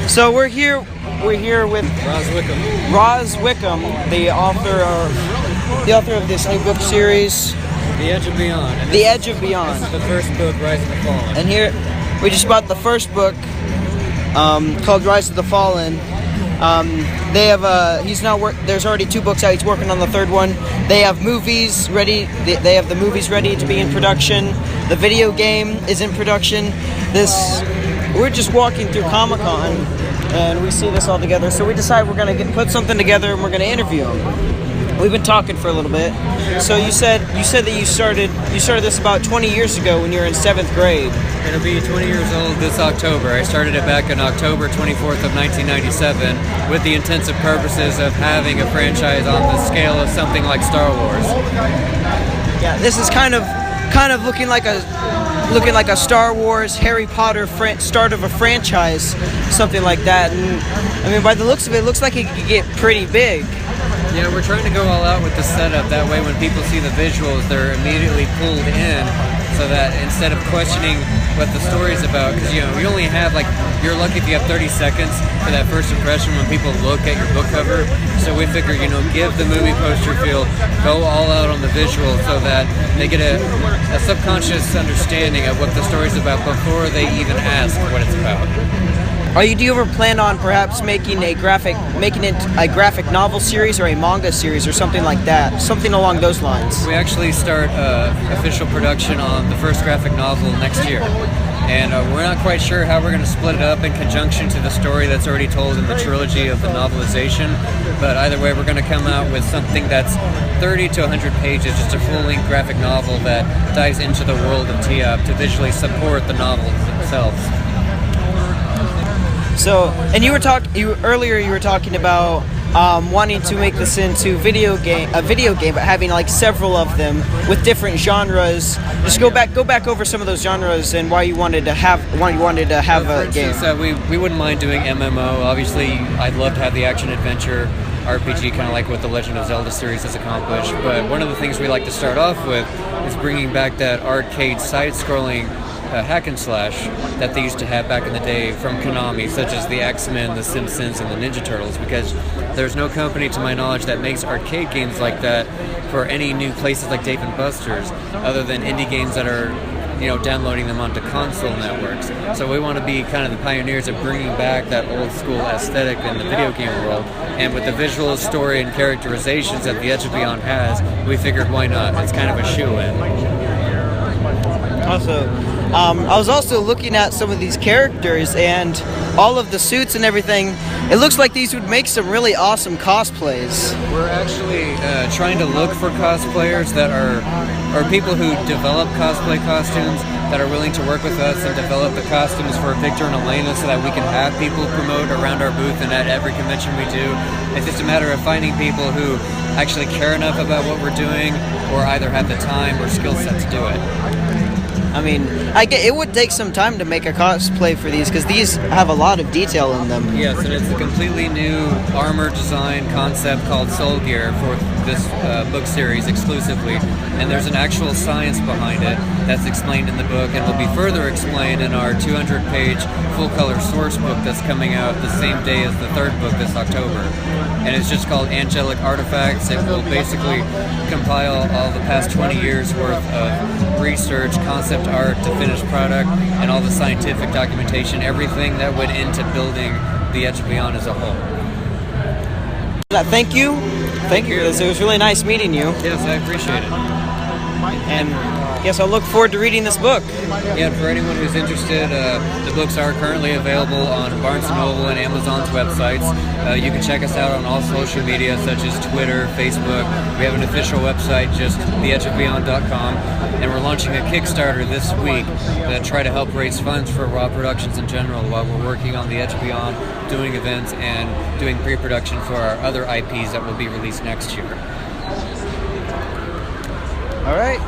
So we're here with Raz Wickham. Raz Wickham, the author of this new book series, The Edge of Beyond. And The Edge of Beyond. This is the first book, Rise of the Fallen. And here we just bought the first book, called Rise of the Fallen. They have there's already 2 books out. He's working on the 3rd one. They have movies ready. They have the movies ready to be in production. The video game is in production. We're just walking through Comic-Con and we see this all together. So we decided we're gonna put something together and we're gonna interview him. We've been talking for a little bit. So you said that you started this about 20 years ago when you were in 7th grade. It'll be 20 years old this October. I started it back on October 24th of 1997 with the intensive purposes of having a franchise on the scale of something like Star Wars. Yeah, this is kind of looking like a Star Wars, Harry Potter start of a franchise, something like that. And I mean, by the looks of it, looks like it could get pretty big. Yeah, we're trying to go all out with the setup. That way when people see the visuals, they're immediately pulled in, so that instead of questioning what the story's about, because you only have you're lucky if you have 30 seconds for that first impression when people look at your book cover. So we figure, give the movie poster feel, go all out on the visual, so that they get a subconscious understanding of what the story's about before they even ask what it's about. Do you ever plan on perhaps making it a graphic novel series or a manga series or something like that? Something along those lines. We actually start official production on the first graphic novel next year. And we're not quite sure how we're going to split it up in conjunction to the story that's already told in the trilogy of the novelization. But either way, we're going to come out with something that's 30 to 100 pages, just a full-length graphic novel that dives into the world of T.E.O.B to visually support the novels themselves. So, and you were talking about wanting to make this into a video game, but having several of them with different genres. Just go back over some of those genres and why you wanted to have a game. So we wouldn't mind doing MMO. Obviously, I'd love to have the action adventure RPG, kind of like what the Legend of Zelda series has accomplished. But one of the things we like to start off with is bringing back that arcade side-scrolling hack and slash that they used to have back in the day from Konami, such as the X-Men, the Simpsons, and the Ninja Turtles, because there's no company to my knowledge that makes arcade games like that for any new places like Dave & Buster's, other than indie games that are downloading them onto console networks. So we want to be kind of the pioneers of bringing back that old school aesthetic in the video game world, and with the visual story and characterizations that The Edge of Beyond has, we figured why not? It's kind of a shoe-in. Also, I was also looking at some of these characters and all of the suits and everything. It looks like these would make some really awesome cosplays. We're actually trying to look for cosplayers that are people who develop cosplay costumes that are willing to work with us and develop the costumes for Victor and Elena, so that we can have people promote around our booth and at every convention we do. It's just a matter of finding people who actually care enough about what we're doing, or either have the time or skill set to do it. I mean, it would take some time to make a cosplay for these, because these have a lot of detail in them. Yes, and it's a completely new armor design concept called Soul Gear for this book series exclusively. And there's an actual science behind it that's explained in the book, and will be further explained in our 200-page full-color source book that's coming out the same day as the 3rd book this October. And it's just called Angelic Artifacts. It will basically compile all the past 20 years worth of research, concept art to finished product, and all the scientific documentation, everything that went into building The Edge of Beyond as a whole. Thank you for this. It was really nice meeting you. Yes, I appreciate it. And I guess I'll look forward to reading this book. Yeah, for anyone who's interested, the books are currently available on Barnes & Noble and Amazon's websites. You can check us out on all social media, such as Twitter, Facebook. We have an official website, just theedgeofbeyond.com. And we're launching a Kickstarter this week to try to help raise funds for R.A.W Productions in general, while we're working on The Edge of Beyond, doing events, and doing pre-production for our other IPs that will be released next year. All right.